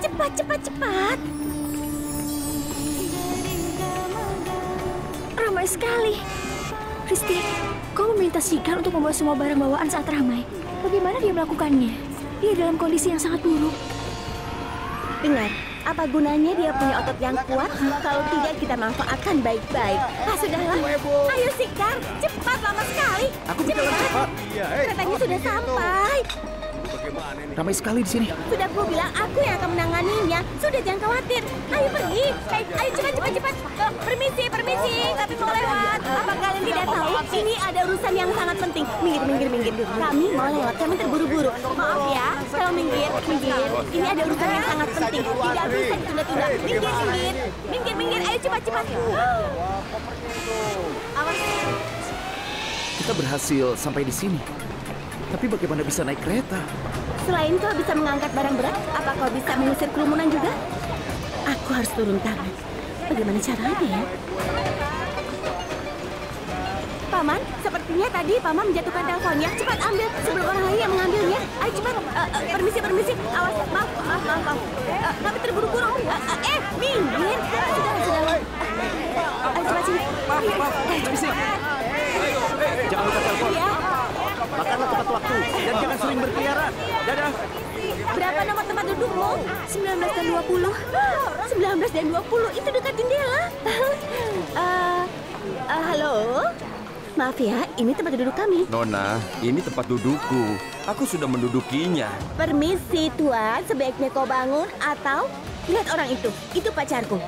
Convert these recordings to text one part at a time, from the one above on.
Cepat, cepat, cepat. Ramai sekali. Risti, kau meminta Shikar untuk membawa semua barang bawaan saat ramai. Bagaimana dia melakukannya? Dia dalam kondisi yang sangat buruk. Dengar, apa gunanya dia punya otot yang kuat kalau tidak kita manfaatkan baik-baik? Sudahlah. Ayo Shikar, cepat, lama sekali. Aku berjalan cepat. Keretanya sudah sampai. Ramai sekali di sini. Sudah ku bilang aku yang akan menanganinya. Sudah, jangan khawatir. Ayo pergi. Ayo cepat, cepat, cepat. Permisi, permisi. Tapi mau lewat. Apa kalian tidak tahu? Ini ada urusan yang sangat penting. Minggir, minggir, minggir. Kami mau lewat. Kami terburu-buru. Maaf ya. Kalau minggir, minggir. Ini ada urusan yang sangat penting. Tidak bisa ditunda-tunda. Minggir, minggir. Minggir, minggir. Ayo cepat, cepat. Awas. Kita berhasil sampai di sini. Tapi bagaimana bisa naik kereta? Selain kau bisa mengangkat barang berat, apa kau bisa mengusir kerumunan juga? Aku harus turun tangan. Bagaimana caranya ya? Paman, sepertinya tadi Paman menjatuhkan teleponnya. Cepat ambil sebelum orang lain yang mengambilnya. Ayo cepat. Permisi, permisi. Awas, maaf. Kami terburu-buru. Minggir. Sudah. Ayo cepat sini. Permisi. Jangan lupa telepon. Ya. Makanlah tepat waktu dan jangan sering berkeliaran. Dadah. Berapa nomor tempat dudukmu? 19 dan 20. 19 dan 20, itu dekat jendela. Halo? Maaf ya, ini tempat duduk kami. Nona, ini tempat dudukku. Aku sudah mendudukinya. Permisi Tuan, sebaiknya kau bangun atau lihat orang itu pacarku.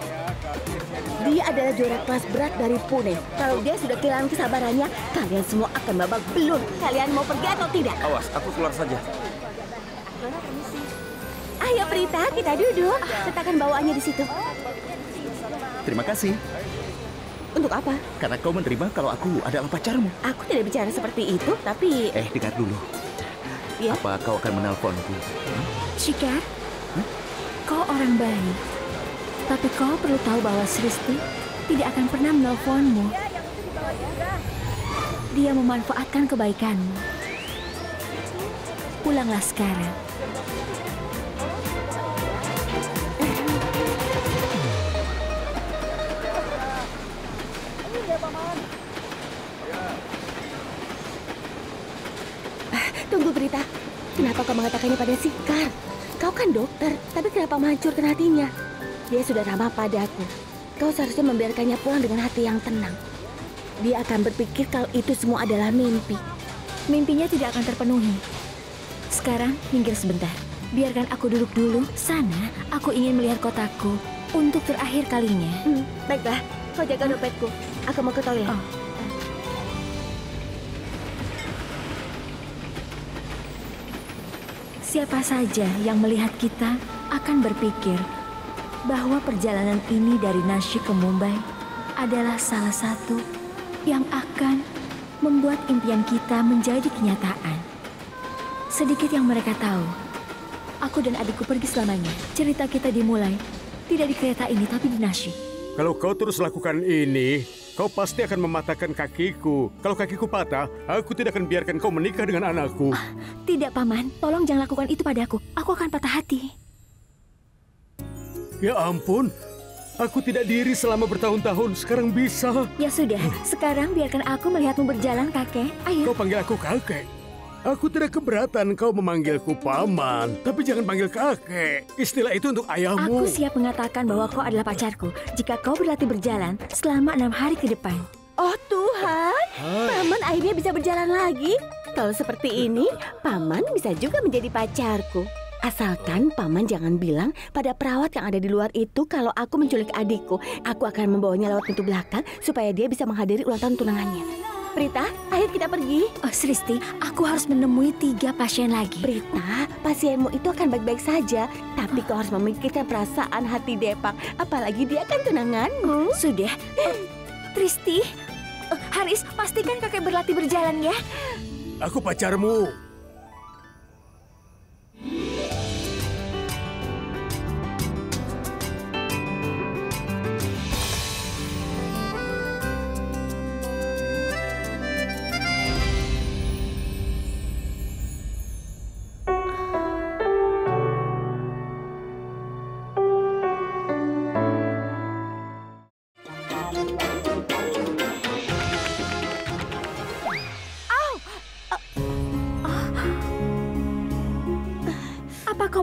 Dia adalah juara kelas berat dari Pune. Kalau dia sudah kehilangan kesabarannya, kalian semua akan babak belur. Kalian mau pergi atau tidak? Awas, aku keluar saja. Ayo Prita, kita duduk. Letakkan bawaannya di situ. Terima kasih. Untuk apa? Karena kau menerima kalau aku adalah pacarmu. Aku tidak bicara seperti itu, tapi... Dengar dulu. Ya? Apa kau akan menelponku? Shikar, kau orang baik. Tapi kau perlu tahu bahwa Sristi tidak akan pernah menelponmu. Dia memanfaatkan kebaikanmu. Pulanglah sekarang. Tunggu Berita, kenapa kau mengatakannya pada Shikar? Kau kan dokter, tapi kenapa menghancurkan hatinya? Dia sudah ramah padaku. Kau seharusnya membiarkannya pulang dengan hati yang tenang. Dia akan berpikir kalau itu semua adalah mimpi. Mimpinya tidak akan terpenuhi. Sekarang, minggir sebentar. Biarkan aku duduk dulu. Sana, aku ingin melihat kotaku untuk terakhir kalinya. Baiklah, kau jaga dompetku. Aku mau ke toilet. Oh. Siapa saja yang melihat kita akan berpikir bahwa perjalanan ini dari Nashik ke Mumbai adalah salah satu yang akan membuat impian kita menjadi kenyataan. Sedikit yang mereka tahu, aku dan adikku pergi selamanya. Cerita kita dimulai tidak di kereta ini, tapi di Nashik. Kalau kau terus lakukan ini, kau pasti akan mematahkan kakiku. Kalau kakiku patah, aku tidak akan biarkan kau menikah dengan anakku. Tidak, Paman. Tolong jangan lakukan itu padaku. Aku akan patah hati. Ya ampun, aku tidak diri selama bertahun-tahun, sekarang bisa. Ya sudah, sekarang biarkan aku melihatmu berjalan, kakek. Ayo. Kau panggil aku kakek. Aku tidak keberatan kau memanggilku paman, tapi jangan panggil kakek. Istilah itu untuk ayahmu. Aku siap mengatakan bahwa kau adalah pacarku jika kau berlatih berjalan selama 6 hari ke depan. Oh Tuhan, Paman akhirnya bisa berjalan lagi. Kalau seperti ini, Paman bisa juga menjadi pacarku. Asalkan Paman jangan bilang pada perawat yang ada di luar itu kalau aku menculik adikku. Aku akan membawanya lewat pintu belakang supaya dia bisa menghadiri ulang tahun tunangannya. Prita, ayo kita pergi. Oh, Sristi, aku harus menemui 3 pasien lagi. Prita, pasienmu itu akan baik-baik saja. Tapi kau harus memikirkan perasaan hati Depak. Apalagi dia kan tunanganmu. Sudah. Tristi, Haris, pastikan kakek berlatih berjalan ya. Aku pacarmu.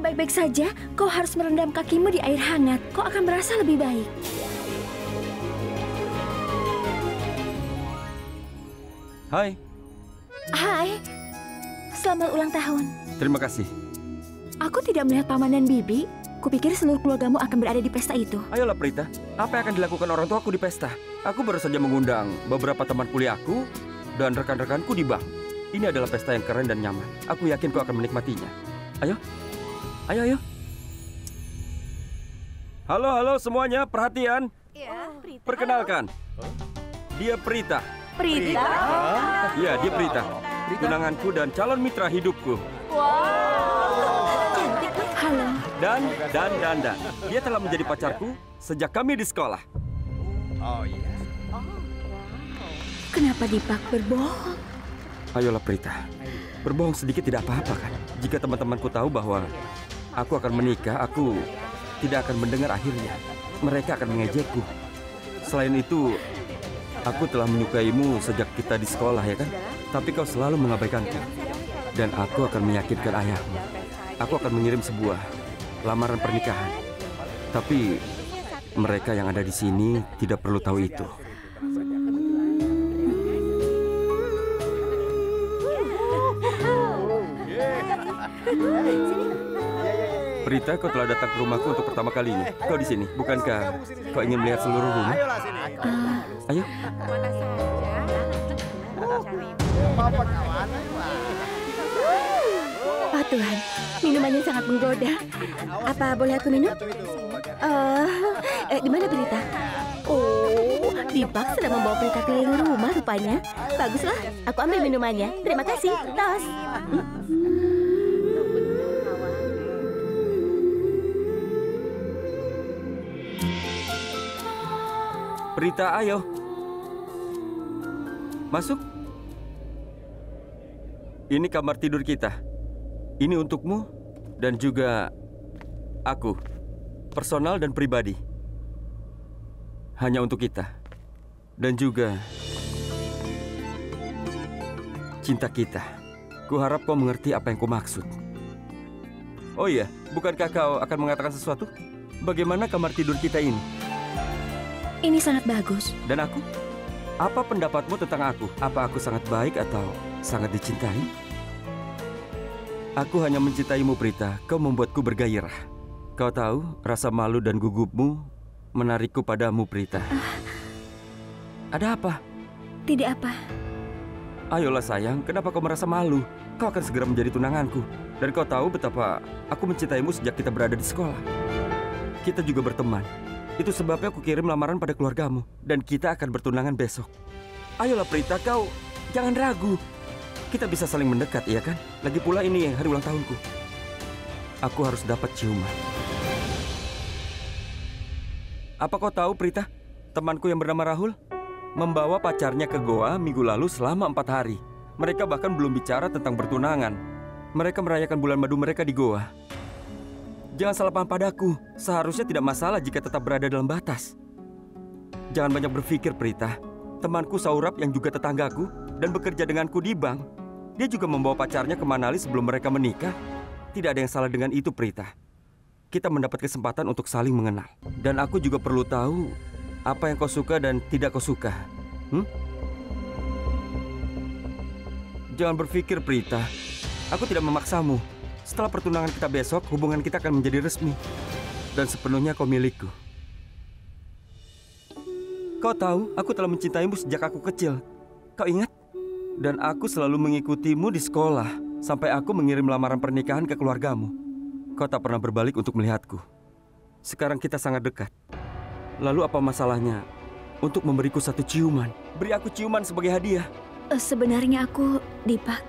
baik-baik saja, kau harus merendam kakimu di air hangat. Kau akan merasa lebih baik. Hai. Hai, selamat ulang tahun. Terima kasih. Aku tidak melihat paman dan bibi. Kupikir seluruh keluargamu akan berada di pesta itu. Ayolah Prita, apa yang akan dilakukan orang tuaku di pesta? Aku baru saja mengundang beberapa teman kuliahku dan rekan-rekanku di bank. Ini adalah pesta yang keren dan nyaman. Aku yakin kau akan menikmatinya. Ayo, ayo. Halo semuanya, perhatian. Perkenalkan, dia Prita. Prita? Iya, dia Prita. Tunanganku dan calon mitra hidupku. Halo. Dan. Dia telah menjadi pacarku sejak kami di sekolah. Kenapa Dipak berbohong? Ayolah Prita, berbohong sedikit tidak apa-apa kan? Jika teman-temanku tahu bahwa aku akan menikah, aku tidak akan mendengar akhirnya. Mereka akan mengejekku. Selain itu, aku telah menyukaimu sejak kita di sekolah, ya kan? Tapi kau selalu mengabaikanku. Dan aku akan meyakinkan ayahmu. Aku akan mengirim sebuah lamaran pernikahan. Tapi mereka yang ada di sini tidak perlu tahu itu. Prita, kau telah datang ke rumahku untuk pertama kalinya. Kau di sini, bukankah kau ingin melihat seluruh rumah? Ayo. Oh Tuhan, minumannya sangat menggoda. Apa boleh aku minum? Di mana Prita? Oh, Dipak sedang membawa Prita keliling rumah rupanya. Baguslah, aku ambil minumannya. Terima kasih, tos. Prita, ayo. Masuk. Ini kamar tidur kita. Ini untukmu dan juga aku. Personal dan pribadi. Hanya untuk kita. Dan juga cinta kita. Kuharap kau mengerti apa yang kumaksud. Oh iya, bukankah kau akan mengatakan sesuatu? Bagaimana kamar tidur kita ini? Ini sangat bagus. Dan aku? Apa pendapatmu tentang aku? Apa aku sangat baik atau sangat dicintai? Aku hanya mencintaimu, Prita. Kau membuatku bergairah. Kau tahu, rasa malu dan gugupmu menarikku padamu, Prita. Ada apa? Tidak apa. Ayolah sayang, kenapa kau merasa malu? Kau akan segera menjadi tunanganku. Dan kau tahu betapa aku mencintaimu sejak kita berada di sekolah. Kita juga berteman. Itu sebabnya aku kirim lamaran pada keluargamu. Dan kita akan bertunangan besok. Ayolah Prita, kau jangan ragu. Kita bisa saling mendekat, iya kan? Lagi pula ini hari ulang tahunku. Aku harus dapat ciuman. Apa kau tahu, Prita? Temanku yang bernama Rahul membawa pacarnya ke goa minggu lalu selama 4 hari. Mereka bahkan belum bicara tentang bertunangan. Mereka merayakan bulan madu mereka di goa. Jangan salah paham padaku. Seharusnya tidak masalah jika tetap berada dalam batas. Jangan banyak berpikir, Prita. Temanku Saurab yang juga tetanggaku dan bekerja denganku di bank. Dia juga membawa pacarnya ke Manali sebelum mereka menikah. Tidak ada yang salah dengan itu, Prita. Kita mendapat kesempatan untuk saling mengenal. Dan aku juga perlu tahu apa yang kau suka dan tidak kau suka. Jangan berpikir, Prita. Aku tidak memaksamu. Setelah pertunangan kita besok, hubungan kita akan menjadi resmi. Dan sepenuhnya kau milikku. Kau tahu, aku telah mencintaimu sejak aku kecil. Kau ingat? Dan aku selalu mengikutimu di sekolah. Sampai aku mengirim lamaran pernikahan ke keluargamu. Kau tak pernah berbalik untuk melihatku. Sekarang kita sangat dekat. Lalu apa masalahnya untuk memberiku satu ciuman? Beri aku ciuman sebagai hadiah. Sebenarnya aku, Dipak,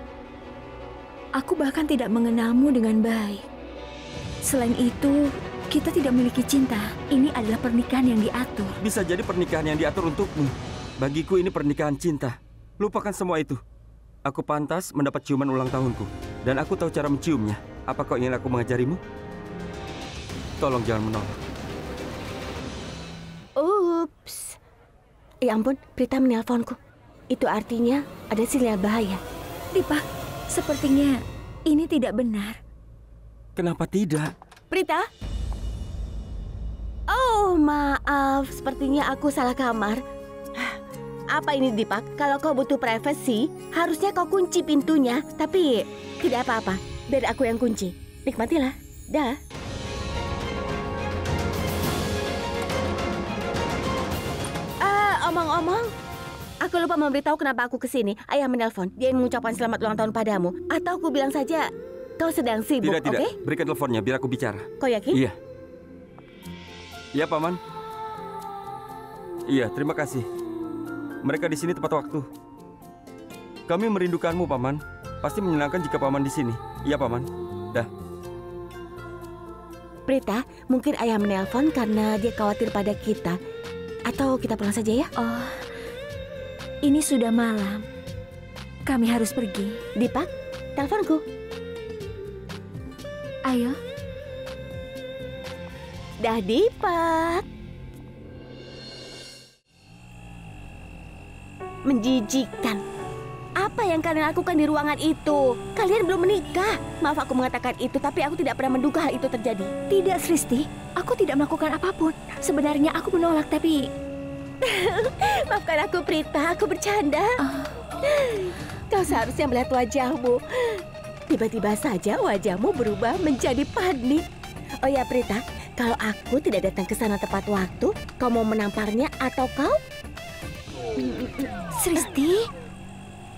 aku bahkan tidak mengenalmu dengan baik. Selain itu, kita tidak memiliki cinta. Ini adalah pernikahan yang diatur. Bisa jadi pernikahan yang diatur untukmu. Bagiku ini pernikahan cinta. Lupakan semua itu. Aku pantas mendapat ciuman ulang tahunku. Dan aku tahu cara menciumnya. Apa kau ingin aku mengajarimu? Tolong jangan menolak. Ups. Ya ampun, Prita menelponku. Itu artinya ada sinyal bahaya. Dipak, sepertinya ini tidak benar. Kenapa tidak? Prita? Oh, maaf. Sepertinya aku salah kamar. Apa ini, Dipak? Kalau kau butuh privasi, harusnya kau kunci pintunya. Tapi tidak apa-apa. Biar aku yang kunci. Nikmatilah. Dah. Omong-omong, aku lupa memberitahu kenapa aku kesini. Ayah menelpon. Dia ingin mengucapkan selamat ulang tahun padamu. Atau aku bilang saja kau sedang sibuk, Tidak, tidak. oke? Berikan teleponnya biar aku bicara. Kau yakin? Iya. Iya, Paman. Iya, terima kasih. Mereka di sini tepat waktu. Kami merindukanmu, Paman. Pasti menyenangkan jika Paman di sini. Iya, Paman. Dah. Prita, mungkin ayah menelpon karena dia khawatir pada kita. Atau kita pulang saja ya? Oh, ini sudah malam. Kami harus pergi. Dipak, teleponku. Ayo. Dah, Dipak. Menjijikkan. Apa yang kalian lakukan di ruangan itu? Kalian belum menikah. Maaf aku mengatakan itu, tapi aku tidak pernah menduga hal itu terjadi. Tidak, Sristi. Aku tidak melakukan apapun. Sebenarnya aku menolak, tapi... Maafkan aku, Prita. Aku bercanda. Kau seharusnya melihat wajahmu. Tiba-tiba saja wajahmu berubah menjadi panik. Oh ya, Prita. Kalau aku tidak datang ke sana tepat waktu, kau mau menamparnya atau kau? Sristi,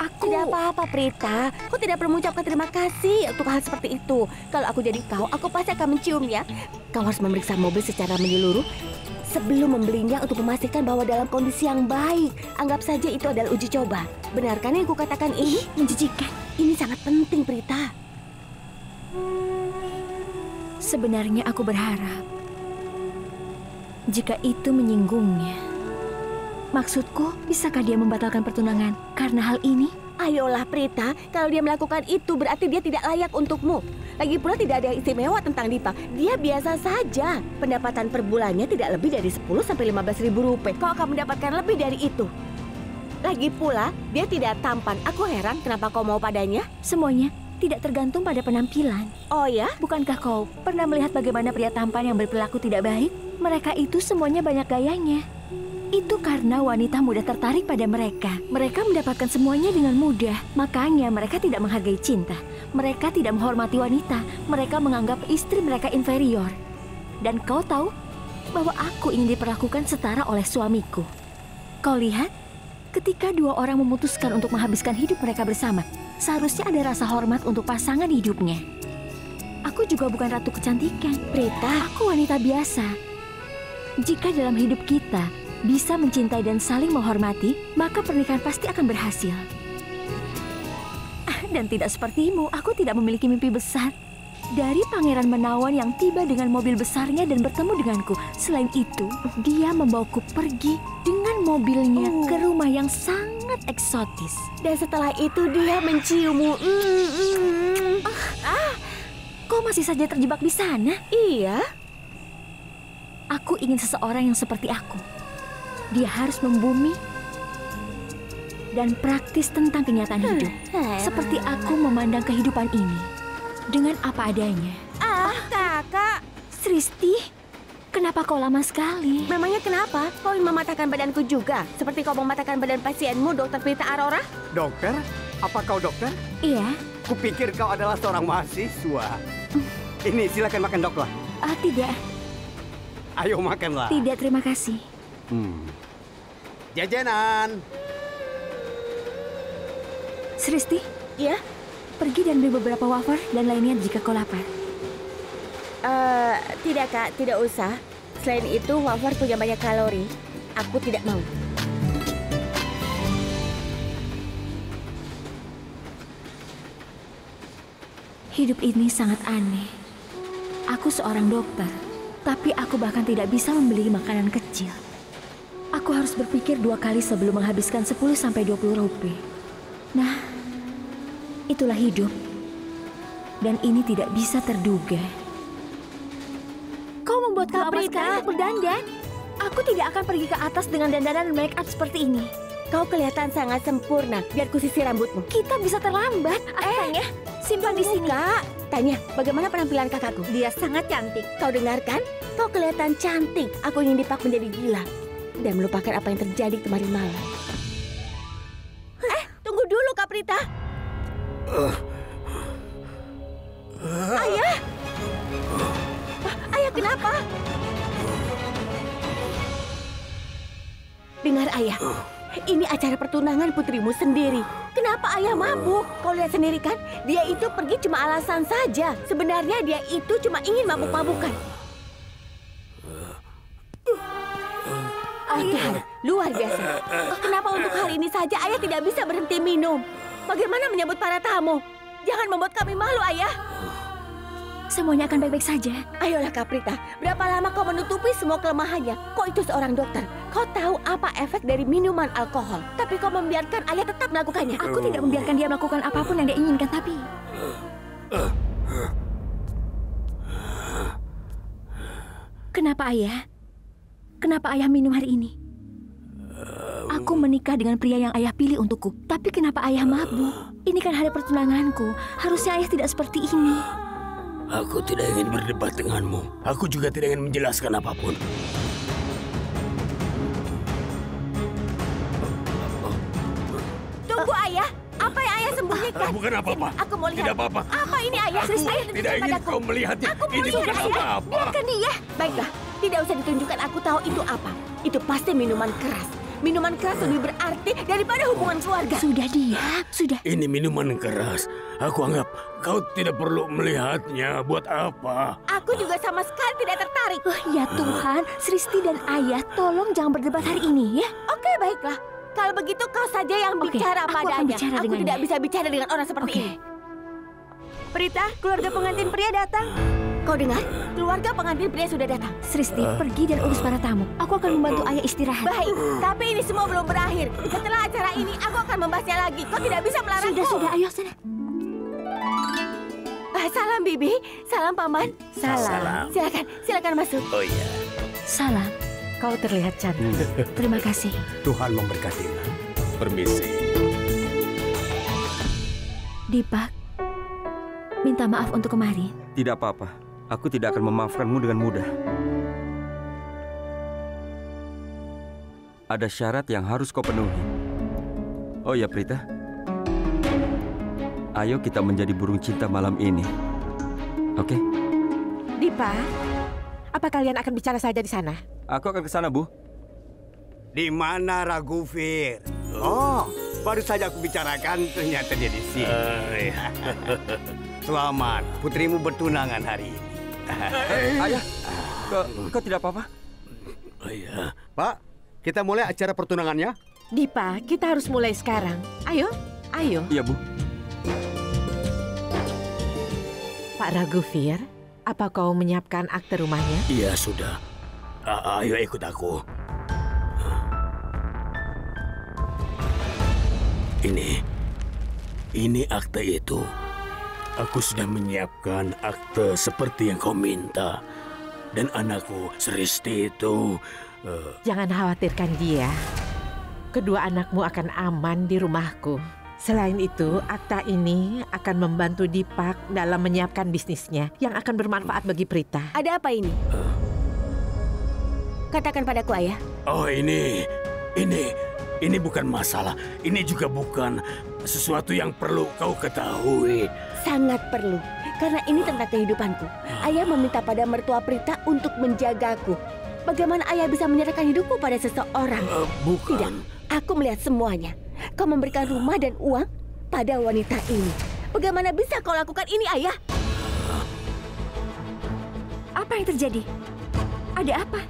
aku... Tidak apa-apa, Prita. Kau tidak perlu mengucapkan terima kasih untuk hal seperti itu. Kalau aku jadi kau, aku pasti akan menciumnya. Kau harus memeriksa mobil secara menyeluruh sebelum membelinya untuk memastikan bahwa dalam kondisi yang baik. Anggap saja itu adalah uji coba. Benarkah yang kukatakan ini? Menjijikan. Ini sangat penting, Prita. Sebenarnya aku berharap jika itu menyinggungnya. Maksudku, bisakah dia membatalkan pertunangan karena hal ini? Ayolah, Prita. Kalau dia melakukan itu, berarti dia tidak layak untukmu. Lagi pula tidak ada yang istimewa tentang Dipak. Dia biasa saja. Pendapatan per bulannya tidak lebih dari 10 sampai 15 ribu rupiah. Kau akan mendapatkan lebih dari itu. Lagi pula, dia tidak tampan. Aku heran kenapa kau mau padanya. Semuanya tidak tergantung pada penampilan. Oh ya? Bukankah kau pernah melihat bagaimana pria tampan yang berperilaku tidak baik? Mereka itu semuanya banyak gayanya. Itu karena wanita mudah tertarik pada mereka. Mereka mendapatkan semuanya dengan mudah. Makanya mereka tidak menghargai cinta. Mereka tidak menghormati wanita. Mereka menganggap istri mereka inferior. Dan kau tahu bahwa aku ingin diperlakukan setara oleh suamiku. Kau lihat, ketika dua orang memutuskan untuk menghabiskan hidup mereka bersama, seharusnya ada rasa hormat untuk pasangan hidupnya. Aku juga bukan ratu kecantikan, Prita. Aku wanita biasa. Jika dalam hidup kita bisa mencintai dan saling menghormati, maka pernikahan pasti akan berhasil. Dan tidak sepertimu, aku tidak memiliki mimpi besar. Dari pangeran menawan yang tiba dengan mobil besarnya dan bertemu denganku. Selain itu, dia membawaku pergi dengan mobilnya ke rumah yang sangat eksotis. Dan setelah itu dia menciummu. Kau masih saja terjebak di sana? Iya. Aku ingin seseorang yang seperti aku. Dia harus membumi dan praktis tentang kenyataan hidup. Seperti aku memandang kehidupan ini dengan apa adanya. Kakak. Sristi, kenapa kau lama sekali? Memangnya kenapa? Kau ingin mematahkan badanku juga? Seperti kau mematahkan badan pasienmu, Dokter Prita Aurora? Dokter? Apa kau dokter? Iya. Kupikir kau adalah seorang mahasiswa. Ini, silakan makan dokter. Tidak. Ayo makanlah. Tidak, terima kasih. Jajanan. Sristi, Ya? pergi dan beli beberapa wafer dan lainnya jika kau lapar. Tidak, Kak. Tidak usah. Selain itu, wafer punya banyak kalori. Aku tidak mau. Hidup ini sangat aneh. Aku seorang dokter, tapi aku bahkan tidak bisa membeli makanan kecil. Aku harus berpikir 2 kali sebelum menghabiskan 10-20 rupiah. Nah, itulah hidup. Dan ini tidak bisa terduga. Kau membuat Kak lama Prita. sekali untuk berdandan. Aku tidak akan pergi ke atas dengan dandanan dan make up seperti ini. Kau kelihatan sangat sempurna. Biar ku sisir rambutmu. Kita bisa terlambat. Simpan di sini. Kak, Tanya, bagaimana penampilan kakakku? Dia sangat cantik. Kau dengarkan? Kau kelihatan cantik. Aku ingin Dipak menjadi gila dan melupakan apa yang terjadi kemarin malam. Tunggu dulu, Kak Prita. Ayah! Ayah, kenapa? Dengar, Ayah. Ini acara pertunangan putrimu sendiri. Kenapa ayah mabuk? Kau lihat sendiri kan? Dia itu pergi cuma alasan saja. Sebenarnya dia itu cuma ingin mabuk-mabukan. Ayah, luar biasa. Kenapa untuk hari ini saja ayah tidak bisa berhenti minum? Bagaimana menyambut para tamu? Jangan membuat kami malu, Ayah. Semuanya akan baik-baik saja. Ayolah, Kak Prita. Berapa lama kau menutupi semua kelemahannya? Kau itu seorang dokter. Kau tahu apa efek dari minuman alkohol. Tapi kau membiarkan ayah tetap melakukannya. Aku tidak membiarkan dia melakukan apapun yang dia inginkan, tapi... Kenapa ayah? Kenapa ayah minum hari ini? Aku menikah dengan pria yang ayah pilih untukku. Tapi kenapa ayah mabuk? Ini kan hari pertunanganku. Harusnya ayah tidak seperti ini. Aku tidak ingin berdebat denganmu. Aku juga tidak ingin menjelaskan apapun. Tunggu, Ayah. Apa yang ayah sembunyikan? Bukan apa-apa. Aku mau lihat. Tidak apa-apa. Apa ini, Ayah? Aku Ayah tidak ingin padaku. kau melihatnya. Aku mau Ini lihat, bukan Ayah. apa-apa. Biarkan dia. Baiklah. Tidak usah ditunjukkan, aku tahu itu apa. Itu pasti minuman keras. Minuman keras lebih berarti daripada hubungan keluarga. Sudah dia, sudah. Ini minuman keras. Aku anggap kau tidak perlu melihatnya. Buat apa? Aku juga sama sekali tidak tertarik. Ya Tuhan, Sristi dan ayah, tolong jangan berdebat hari ini ya. Oke, baiklah. Kalau begitu kau saja yang Oke, bicara aku akan padanya. bicara Aku dengannya. tidak bisa bicara dengan orang seperti Oke. ini. Prita, keluarga pengantin pria datang. Kau dengar? Keluarga pengantin pria sudah datang. Sristi, pergi dan urus para tamu. Aku akan membantu ayah istirahat. Baik, tapi ini semua belum berakhir. Setelah acara ini, aku akan membahasnya lagi. Kau tidak bisa melarangku. Sudah, ayo sana. Salam, Bibi. Salam, Paman. Salam. Silakan masuk. Oh iya. Salam, Kau terlihat cantik. terima kasih. Tuhan memberkatimu. Permisi. Dipak, minta maaf untuk kemarin. Tidak apa-apa. Aku tidak akan memaafkanmu dengan mudah. Ada syarat yang harus kau penuhi. Oh ya, Prita. Ayo kita menjadi burung cinta malam ini. Oke? Dipa, apa kalian akan bicara saja di sana? Aku akan ke sana, Bu. Di mana Raghufir? Oh, baru saja aku bicarakan, ternyata dia di sini. Selamat, putrimu bertunangan hari ini. Ayah, kau tidak apa-apa? Iya. Pak, kita mulai acara pertunangannya. Dipa, kita harus mulai sekarang. Ayo. Iya, Bu. Pak Raghufir, apa kau menyiapkan akte rumahnya? Iya, sudah. Ayo ikut aku. Ini akte itu. Aku sudah menyiapkan akte seperti yang kau minta. Dan anakku, Sristi itu... Jangan khawatirkan dia. Kedua anakmu akan aman di rumahku. Selain itu, akta ini akan membantu Dipak dalam menyiapkan bisnisnya yang akan bermanfaat bagi Prita. Ada apa ini? Katakan padaku, Ayah. Oh, ini bukan masalah. Ini juga bukan sesuatu yang perlu kau ketahui. Sangat perlu. Karena ini tentang kehidupanku. Ayah meminta pada mertua Prita untuk menjagaku. Bagaimana ayah bisa menyerahkan hidupku pada seseorang? Bukan. Tidak, aku melihat semuanya. Kau memberikan rumah dan uang pada wanita ini. Bagaimana bisa kau lakukan ini, Ayah? Apa yang terjadi? Ada apa?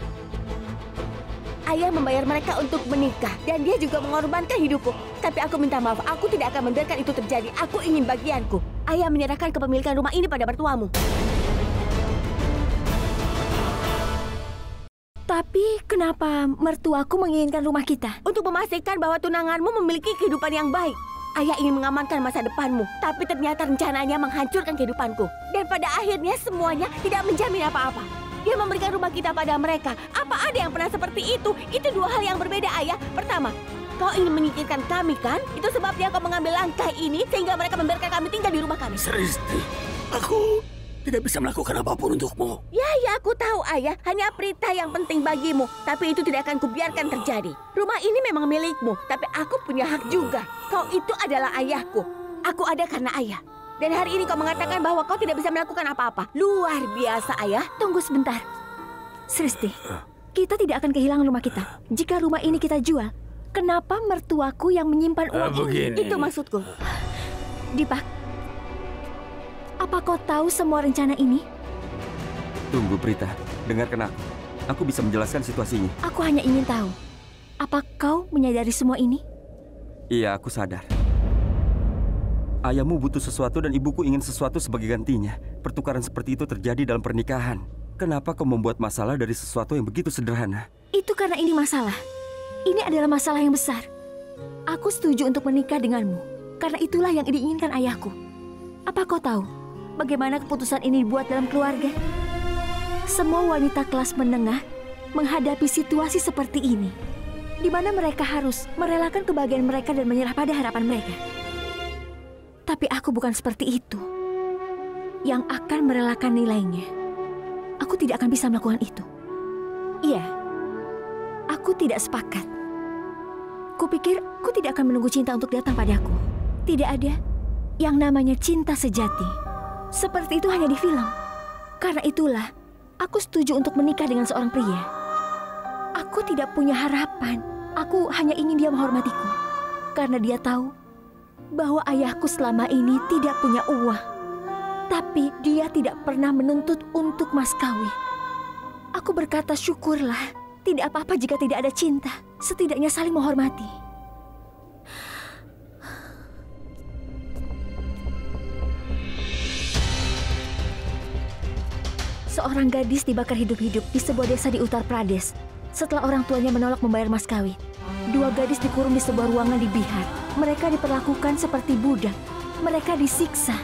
Ayah membayar mereka untuk menikah dan dia juga mengorbankan hidupku. Tapi aku minta maaf, aku tidak akan membiarkan itu terjadi. Aku ingin bagianku. Ayah menyerahkan kepemilikan rumah ini pada mertuamu. Tapi kenapa mertuaku menginginkan rumah kita? Untuk memastikan bahwa tunanganmu memiliki kehidupan yang baik. Ayah ingin mengamankan masa depanmu, tapi ternyata rencananya menghancurkan kehidupanku. Dan pada akhirnya semuanya tidak menjamin apa-apa. Dia memberikan rumah kita pada mereka. Apa ada yang pernah seperti itu? Itu dua hal yang berbeda, Ayah. Pertama, kau ingin menyingkirkan kami, kan? Itu sebabnya kau mengambil langkah ini sehingga mereka membiarkan kami tinggal di rumah kami. Sristi, Aku tidak bisa melakukan apapun untukmu. Ya, aku tahu ayah. Hanya Prita yang penting bagimu. Tapi itu tidak akan kubiarkan terjadi. Rumah ini memang milikmu, tapi aku punya hak juga. Kau itu adalah ayahku. Aku ada karena ayah. Dan hari ini kau mengatakan bahwa kau tidak bisa melakukan apa-apa. Luar biasa, ayah. Tunggu sebentar. Sristi, kita tidak akan kehilangan rumah kita. Jika rumah ini kita jual, kenapa mertuaku yang menyimpan uang Begini. Itu maksudku. Dipak, apa kau tahu semua rencana ini? Tunggu Prita, dengarkan aku. Aku bisa menjelaskan situasinya. Aku hanya ingin tahu, apa kau menyadari semua ini? Iya, aku sadar. Ayahmu butuh sesuatu dan ibuku ingin sesuatu sebagai gantinya. Pertukaran seperti itu terjadi dalam pernikahan. Kenapa kau membuat masalah dari sesuatu yang begitu sederhana? Itu karena ini masalah. Ini adalah masalah yang besar. Aku setuju untuk menikah denganmu, karena itulah yang diinginkan ayahku. Apa kau tahu bagaimana keputusan ini dibuat dalam keluarga? Semua wanita kelas menengah menghadapi situasi seperti ini, di mana mereka harus merelakan kebahagiaan mereka dan menyerah pada harapan mereka. Tapi aku bukan seperti itu, yang akan merelakan nilainya. Aku tidak akan bisa melakukan itu. Iya, aku tidak sepakat. Kupikir aku tidak akan menunggu cinta untuk datang padaku. Tidak ada yang namanya cinta sejati. Seperti itu hanya di film. Karena itulah, aku setuju untuk menikah dengan seorang pria. Aku tidak punya harapan. Aku hanya ingin dia menghormatiku. Karena dia tahu bahwa ayahku selama ini tidak punya uang. Tapi dia tidak pernah menuntut untuk mas kawin. Aku berkata syukurlah. Tidak apa-apa jika tidak ada cinta. Setidaknya saling menghormati. Seorang gadis dibakar hidup-hidup di sebuah desa di Uttar Pradesh setelah orang tuanya menolak membayar mas kawin. 2 gadis dikurung di sebuah ruangan di Bihar. Mereka diperlakukan seperti budak. Mereka disiksa.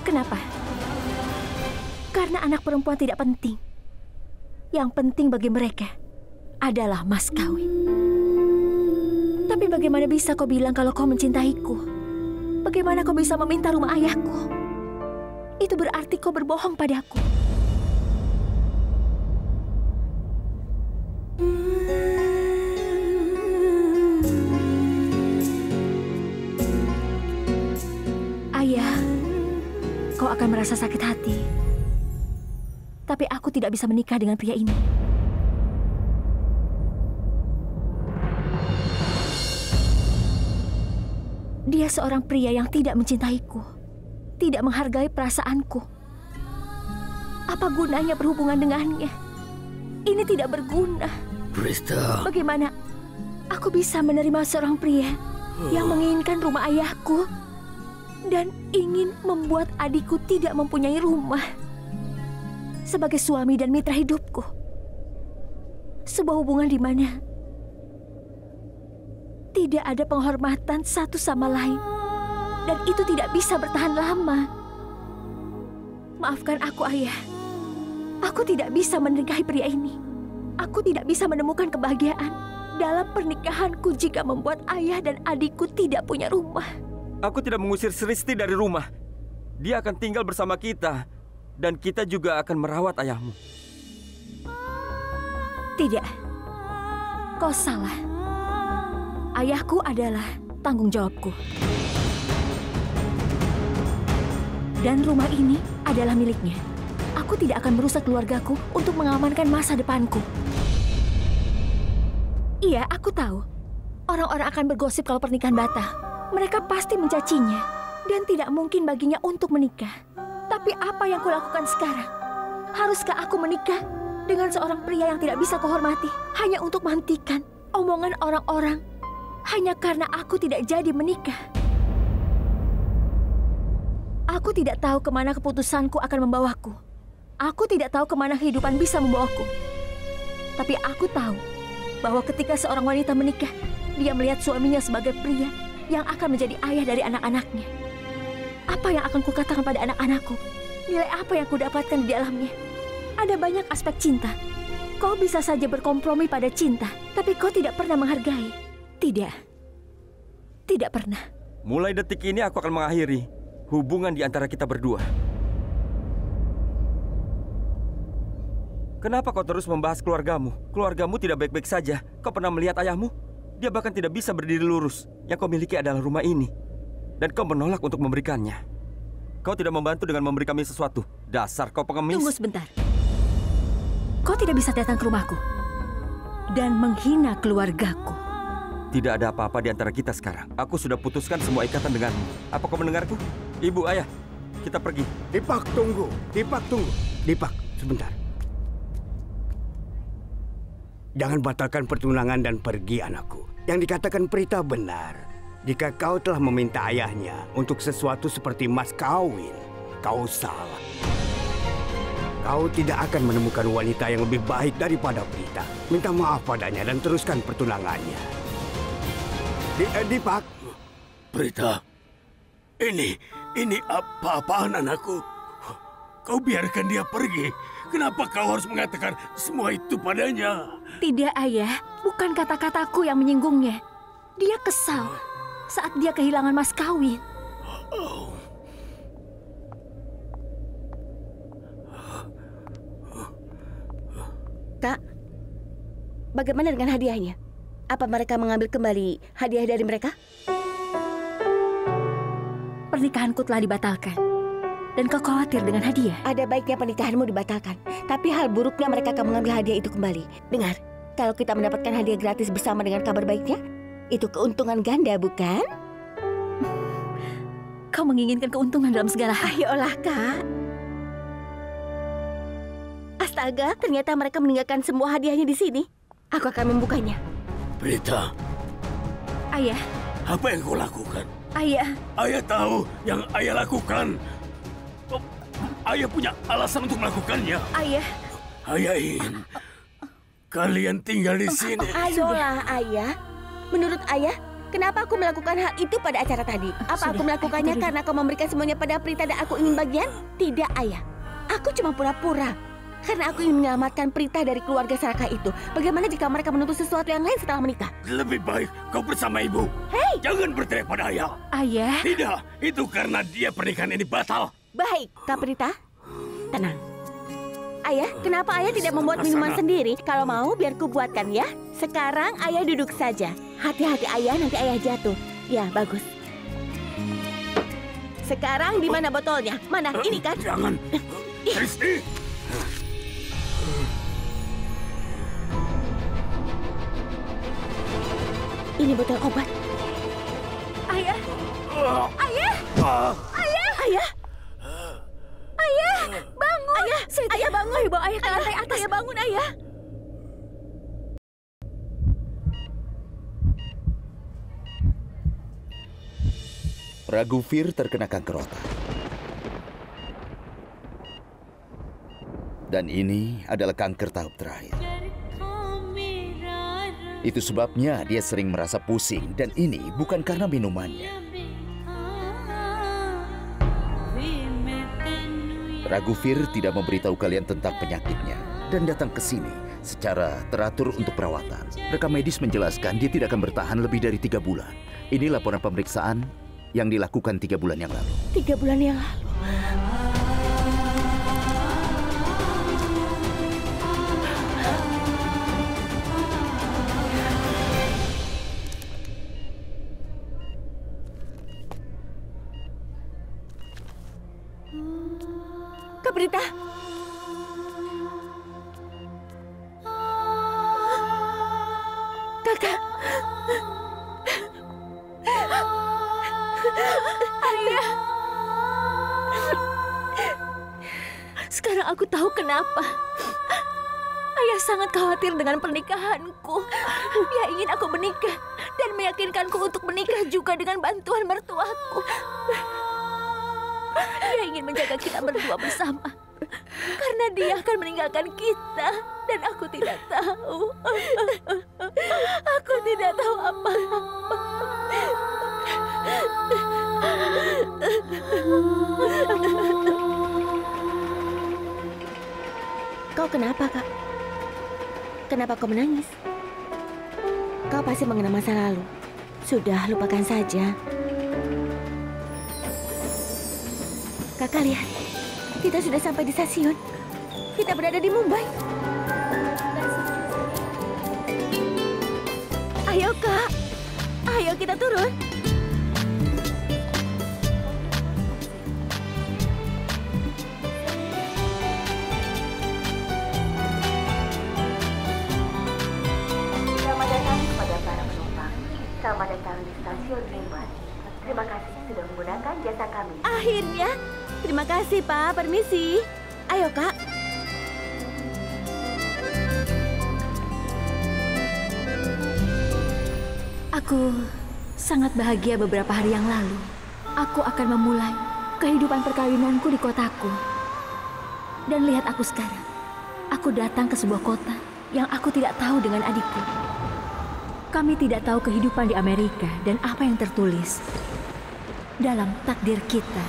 Kenapa? Karena anak perempuan tidak penting. Yang penting bagi mereka adalah mas kawin. Tapi bagaimana bisa kau bilang kalau kau mencintaiku? Bagaimana kau bisa meminta rumah ayahku? Itu berarti kau berbohong padaku. Ayah, kau akan merasa sakit hati. Tapi aku tidak bisa menikah dengan pria ini. Dia seorang pria yang tidak mencintaiku, tidak menghargai perasaanku. Apa gunanya berhubungan dengannya? Ini tidak berguna. Prita. Bagaimana aku bisa menerima seorang pria yang menginginkan rumah ayahku dan ingin membuat adikku tidak mempunyai rumah? Sebagai suami dan mitra hidupku, sebuah hubungan di mana tidak ada penghormatan satu sama lain, dan itu tidak bisa bertahan lama. Maafkan aku, ayah. Aku tidak bisa menikahi pria ini. Aku tidak bisa menemukan kebahagiaan dalam pernikahanku jika membuat ayah dan adikku tidak punya rumah. Aku tidak mengusir Sristi dari rumah. Dia akan tinggal bersama kita. Dan kita juga akan merawat ayahmu. Tidak. Kau salah. Ayahku adalah tanggung jawabku. Dan rumah ini adalah miliknya. Aku tidak akan merusak keluargaku untuk mengamankan masa depanku. Iya, aku tahu. Orang-orang akan bergosip kalau pernikahan batal. Mereka pasti mencacinya. Dan tidak mungkin baginya untuk menikah. Tapi apa yang kulakukan sekarang? Haruskah aku menikah dengan seorang pria yang tidak bisa kuhormati hanya untuk menghentikan omongan orang-orang hanya karena aku tidak jadi menikah? Aku tidak tahu kemana keputusanku akan membawaku. Aku tidak tahu kemana kehidupan bisa membawaku. Tapi aku tahu bahwa ketika seorang wanita menikah, dia melihat suaminya sebagai pria yang akan menjadi ayah dari anak-anaknya. Apa yang akan kukatakan pada anak-anakku? Nilai apa yang kudapatkan di dalamnya? Ada banyak aspek cinta. Kau bisa saja berkompromi pada cinta, tapi kau tidak pernah menghargai. Tidak. Tidak pernah. Mulai detik ini aku akan mengakhiri hubungan di antara kita berdua. Kenapa kau terus membahas keluargamu? Keluargamu tidak baik-baik saja. Kau pernah melihat ayahmu? Dia bahkan tidak bisa berdiri lurus. Yang kau miliki adalah rumah ini. Dan kau menolak untuk memberikannya. Kau tidak membantu dengan memberi kami sesuatu. Dasar kau pengemis. Tunggu sebentar. Kau tidak bisa datang ke rumahku dan menghina keluargaku. Tidak ada apa-apa di antara kita sekarang. Aku sudah putuskan semua ikatan denganmu. Apa kau mendengarku? Ibu, ayah, kita pergi. Dipak, tunggu. Dipak, tunggu. Dipak, sebentar. Jangan batalkan pertunangan dan pergi, anakku. Yang dikatakan Prita benar. Jika kau telah meminta ayahnya untuk sesuatu seperti mas kawin, kau salah. Kau tidak akan menemukan wanita yang lebih baik daripada Prita. Minta maaf padanya dan teruskan pertunangannya. Dipak. Prita, ini apa-apaan anakku? Kau biarkan dia pergi. Kenapa kau harus mengatakan semua itu padanya? Tidak, ayah. Bukan kata-kataku yang menyinggungnya. Dia kesal saat dia kehilangan mas kawin. Kak, bagaimana dengan hadiahnya? Apa mereka mengambil kembali hadiah dari mereka? Pernikahanku telah dibatalkan. Dan kau khawatir dengan hadiah? Ada baiknya pernikahanmu dibatalkan. Tapi hal buruknya mereka akan mengambil hadiah itu kembali. Dengar, kalau kita mendapatkan hadiah gratis bersama dengan kabar baiknya, itu keuntungan ganda, bukan? Kau menginginkan keuntungan dalam segala hal. Ayolah, Kak. Astaga, ternyata mereka meninggalkan semua hadiahnya di sini. Aku akan membukanya. Prita, Ayah, apa yang kau lakukan? ayah. Ayah tahu yang ayah lakukan. Ayah punya alasan untuk melakukannya. Ayah. Ayah ingin kalian tinggal di sini. Ayolah, Ayah. Menurut Ayah, kenapa aku melakukan hal itu pada acara tadi? Apa aku melakukannya karena kau memberikan semuanya pada Prita dan aku ingin bagian? Tidak, Ayah. Aku cuma pura-pura. Karena aku ingin menyelamatkan Prita dari keluarga serakah itu. Bagaimana jika mereka menuntut sesuatu yang lain setelah menikah? Lebih baik kau bersama ibu. Hei! Jangan berteriak pada ayah. Ayah. Tidak, itu karena dia pernikahan ini batal. Baik, Kak Prita. Tenang. Ayah, kenapa Ayah tidak membuat minuman sendiri? Kalau mau, biar ku buatkan ya. Sekarang Ayah duduk saja. Hati-hati Ayah, nanti Ayah jatuh. Ya, bagus. Sekarang di mana botolnya? Mana? Ini kan? Jangan. Kristi. Ini botol obat. Ayah. Ayah. Ayah. Ayah. Ayah. Bangun. Ayah. Ayah bangun. Ayo bawa ayah ke lantai atas. Ayah bangun, Ayah. Raghuveer terkena kanker otak. Dan ini adalah kanker tahap terakhir. Itu sebabnya dia sering merasa pusing, dan ini bukan karena minumannya. Raghuveer tidak memberitahu kalian tentang penyakitnya dan datang ke sini secara teratur untuk perawatan. Rekam medis menjelaskan dia tidak akan bertahan lebih dari 3 bulan. Ini laporan pemeriksaan yang dilakukan 3 bulan yang lalu. 3 bulan yang lalu. Kak Prita. Kakak. Ayah. Sekarang aku tahu kenapa. Ayah sangat khawatir dengan pernikahanku. Dia ingin aku menikah dan meyakinkanku untuk menikah juga dengan bantuan mertuaku. Dia ingin menjaga kita berdua bersama. Karena dia akan meninggalkan kita. Dan aku tidak tahu. Aku tidak tahu apa-apa. Kau kenapa, Kak? Kenapa kau menangis? Kau pasti mengenang masa lalu. Sudah, lupakan saja. Kakak lihat, kita sudah sampai di stasiun. Kita berada di Mumbai. Ayo kita turun. Selamat datang kepada para penumpang. Selamat datang di stasiun Greenwood. Terima kasih sudah menggunakan jasa kami. Akhirnya. Terima kasih, Pak. Permisi. Ayo, Kak. Aku sangat bahagia beberapa hari yang lalu. Aku akan memulai kehidupan perkawinanku di kotaku. Dan lihat aku sekarang. Aku datang ke sebuah kota yang aku tidak tahu dengan adikku. Kami tidak tahu kehidupan di Amerika dan apa yang tertulis dalam takdir kita.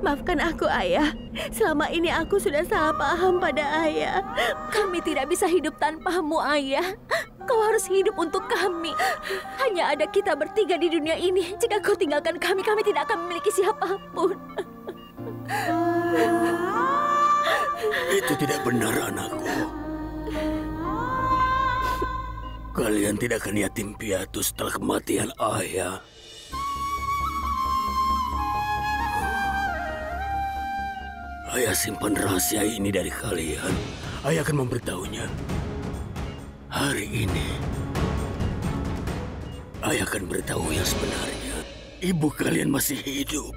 Maafkan aku, Ayah. Selama ini aku sudah salah paham pada Ayah. Kami tidak bisa hidup tanpamu, Ayah. Kau harus hidup untuk kami. Hanya ada kita bertiga di dunia ini. Jika kau tinggalkan kami, kami tidak akan memiliki siapapun. Itu tidak benar, anakku. Kalian tidak akan yatim piatu setelah kematian ayah. Ayah simpan rahasia ini dari kalian. Ayah akan memberitahunya. Hari ini, ayah akan beritahu yang sebenarnya. Ibu kalian masih hidup.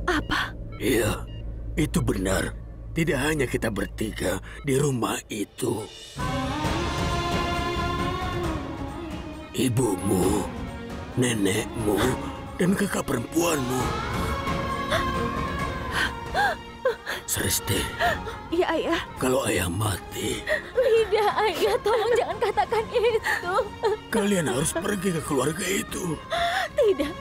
Apa? Iya, itu benar. Tidak hanya kita bertiga di rumah itu. Ibumu, nenekmu, dan kakak perempuanmu. Sristi. Ya, Ayah. Kalau ayah mati, Tidak, Ayah. Tolong jangan katakan itu. kalian harus pergi ke keluarga itu. Tidak.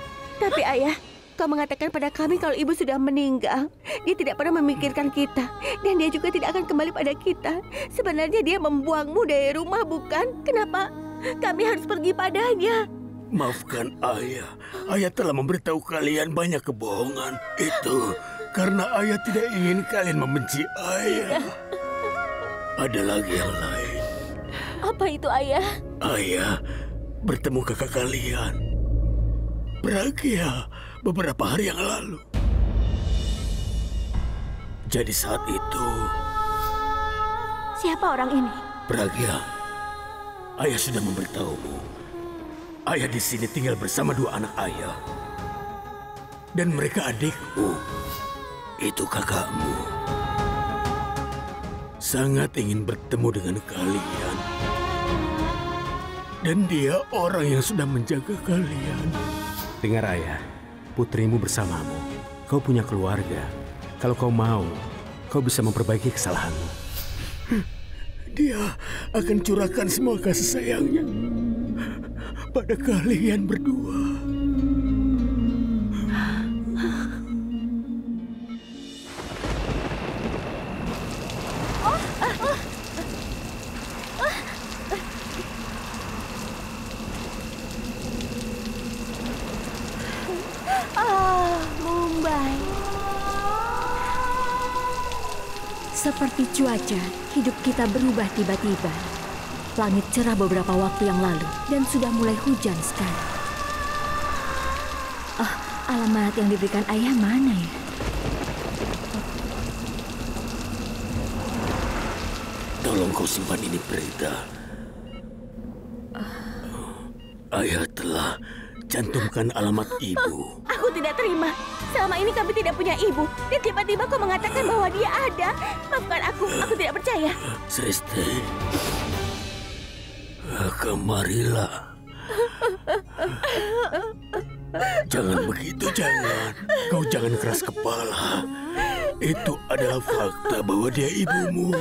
Tapi, Ayah, kau mengatakan pada kami kalau ibu sudah meninggal. Dia tidak pernah memikirkan kita. Dan dia juga tidak akan kembali pada kita. Sebenarnya dia membuangmu dari rumah, bukan? Kenapa kami harus pergi padanya? Maafkan ayah. Ayah telah memberitahu kalian banyak kebohongan. Itu karena ayah tidak ingin kalian membenci ayah. Ada lagi yang lain. Apa itu, Ayah? Ayah bertemu kakak kalian, Pragya, beberapa hari yang lalu. Jadi saat itu, Siapa orang ini? Pragya, ayah sudah memberitahumu. Ayah di sini tinggal bersama dua anak ayah. Dan mereka adikmu. Itu kakakmu. Sangat ingin bertemu dengan kalian. Dan dia orang yang sudah menjaga kalian. Dengar ayah, putrimu bersamamu. Kau punya keluarga. Kalau kau mau, kau bisa memperbaiki kesalahanmu. Dia akan curahkan semua kasih sayangnya pada kalian berdua. Mumbai. Seperti cuaca, hidup kita berubah tiba-tiba. Langit cerah beberapa waktu yang lalu dan sudah mulai hujan sekarang. Oh, alamat yang diberikan ayah mana ya? Tolong kau simpan ini, Prita. Ayah telah cantumkan alamat ibu. Aku tidak terima. Selama ini kami tidak punya ibu. Dan tiba-tiba kau mengatakan bahwa dia ada. Maafkan aku tidak percaya. Sristi, kemarilah. Jangan begitu, jangan. Kau jangan keras kepala. Itu adalah fakta bahwa dia ibumu.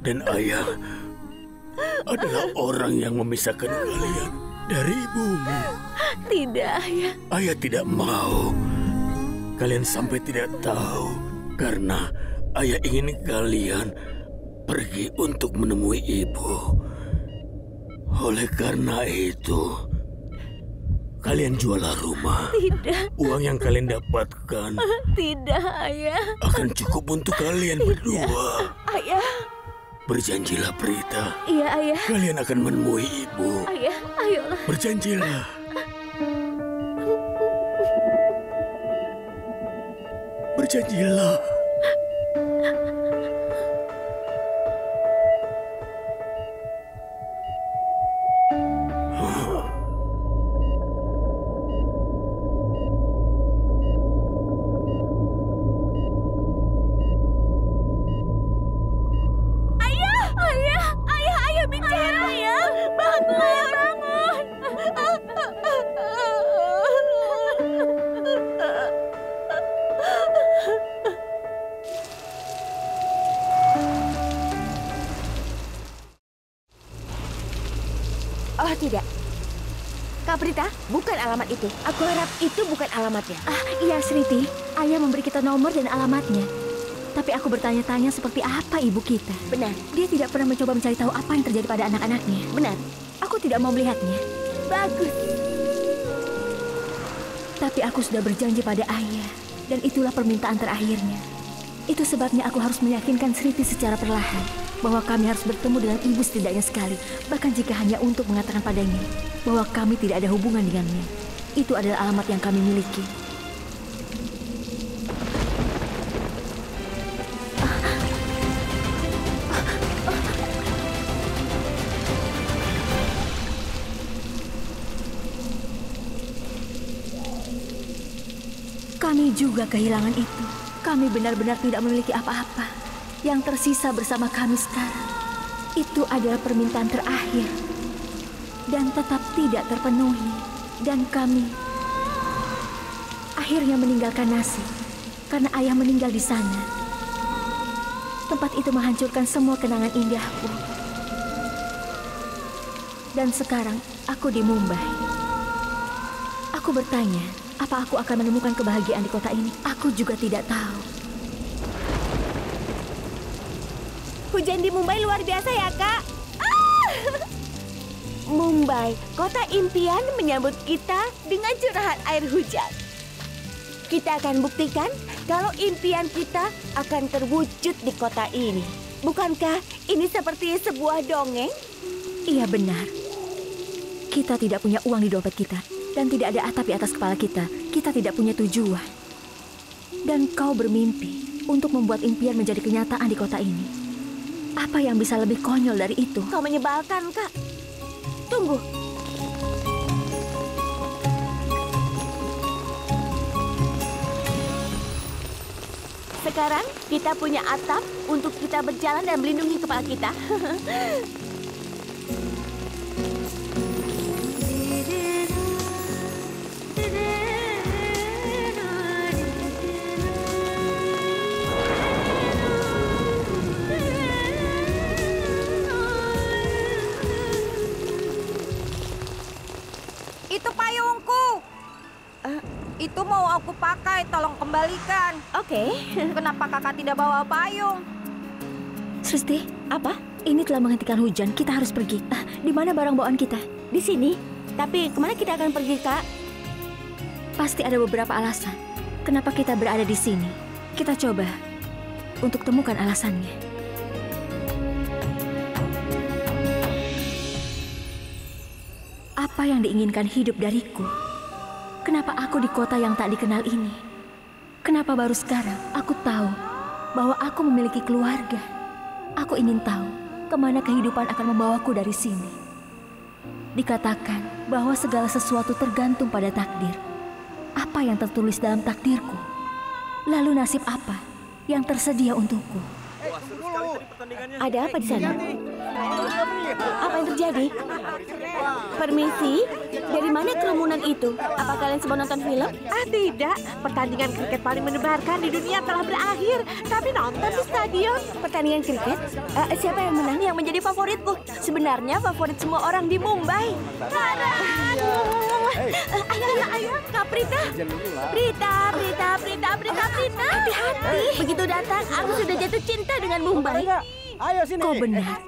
Dan ayah adalah orang yang memisahkan kalian dari ibumu. Tidak, Ayah. Ayah tidak mau kalian sampai tidak tahu. Karena ayah ingin kalian pergi untuk menemui ibu. Oleh karena itu, Kalian jualah rumah. Tidak, Uang yang kalian dapatkan tidak, Ayah. akan cukup untuk kalian berdua. Ayah, Berjanjilah, Prita. iya, Ayah. Kalian akan menemui ibu. Ayah, ayolah. Berjanjilah. Berjanjilah. Ayah bicara, Ayah. Bangun, bangun. Oh, tidak. Kak Prita, bukan alamat itu. Aku harap itu bukan alamatnya. Iya, Sriti. Ayah memberi kita nomor dan alamatnya. Tapi aku bertanya-tanya seperti apa ibu kita. Benar, Dia tidak pernah mencoba mencari tahu apa yang terjadi pada anak-anaknya. benar. Aku tidak mau melihatnya. Bagus. Tapi aku sudah berjanji pada ayah. Dan itulah permintaan terakhirnya. Itu sebabnya aku harus meyakinkan Sriti secara perlahan bahwa kami harus bertemu dengan ibu setidaknya sekali. Bahkan jika hanya untuk mengatakan padanya bahwa kami tidak ada hubungan dengannya. Itu adalah alamat yang kami miliki. Kami juga kehilangan itu. Kami benar-benar tidak memiliki apa-apa. Yang tersisa bersama kami sekarang, itu adalah permintaan terakhir. Dan tetap tidak terpenuhi. Dan kami akhirnya meninggalkan Nasib. Karena ayah meninggal di sana. Tempat itu menghancurkan semua kenangan indahku. Dan sekarang aku di Mumbai. Aku bertanya, apa aku akan menemukan kebahagiaan di kota ini? Aku juga tidak tahu. Hujan di Mumbai luar biasa ya, Kak. Mumbai, kota impian menyambut kita dengan curahan air hujan. Kita akan buktikan kalau impian kita akan terwujud di kota ini. Bukankah ini seperti sebuah dongeng? Iya benar. Kita tidak punya uang di dompet kita. Dan tidak ada atap di atas kepala kita. Kita tidak punya tujuan. Dan kau bermimpi untuk membuat impian menjadi kenyataan di kota ini. Apa yang bisa lebih konyol dari itu? Kau menyebalkan, Kak. Tunggu. Sekarang kita punya atap untuk kita berjalan dan melindungi kepala kita. Itu payungku. Itu mau aku pakai, tolong kembalikan. Oke. Kenapa kakak tidak bawa payung? Sristi, Apa? ini telah menghentikan hujan. Kita harus pergi. Di mana barang bawaan kita? Di sini. Tapi kemana kita akan pergi, Kak? Pasti ada beberapa alasan. Kenapa kita berada di sini? Kita coba untuk temukan alasannya. Apa yang diinginkan hidup dariku? Kenapa aku di kota yang tak dikenal ini? Kenapa baru sekarang aku tahu bahwa aku memiliki keluarga? Aku ingin tahu kemana kehidupan akan membawaku dari sini. Dikatakan bahwa segala sesuatu tergantung pada takdir. Apa yang tertulis dalam takdirku? Lalu nasib apa yang tersedia untukku? Ada apa di sana? Apa yang terjadi? Permisi, dari mana kerumunan itu? Apa kalian semua nonton film? Tidak. Pertandingan kriket paling mendebarkan di dunia telah berakhir. Kami nonton di stadion. Pertandingan kriket? Siapa yang menang yang menjadi favoritku? Sebenarnya favorit semua orang di Mumbai. Ayo, Kak Prita. Prita. Hati-hati. Begitu datang, aku sudah jatuh cinta dengan Mumbai. Kau benar,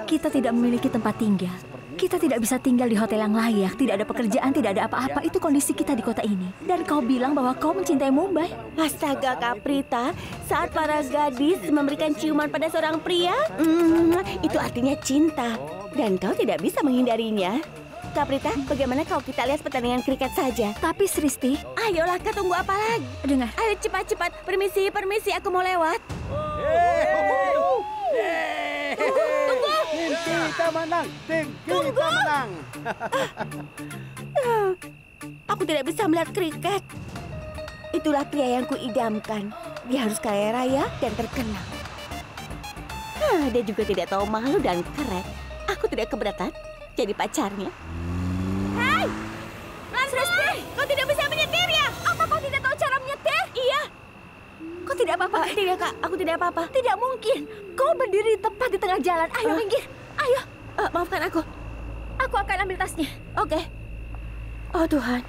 kita tidak memiliki tempat tinggal. Kita tidak bisa tinggal di hotel yang layak, tidak ada pekerjaan, tidak ada apa-apa. Itu kondisi kita di kota ini. Dan kau bilang bahwa kau mencintai Mumbai. Astaga, Kak Prita, saat para gadis memberikan ciuman pada seorang pria, itu artinya cinta. Dan kau tidak bisa menghindarinya. Kak Prita, bagaimana kalau kita lihat pertandingan kriket saja? Tapi Sristi, Ayolah, Kak, tunggu apa lagi? dengar. Ayo cepat-cepat, permisi, aku mau lewat. Tunggu! Kita menang! Kita menang! Aku tidak bisa melihat kriket. Itulah pria yang kuidamkan. Dia harus kaya raya dan terkenal. Dia juga tidak tahu malu dan keren. Aku tidak keberatan jadi pacarnya. Hei! Sristi, kau tidak bisa menyetir ya? Apa kau tidak tahu cara menyetir? Iya. Kau tidak apa-apa? Tidak, Kak. Aku tidak apa-apa. Tidak mungkin. Kau berdiri tepat di tengah jalan. Ayo minggir. Ayo. Maafkan aku. Aku akan ambil tasnya. Oke. Oh Tuhan,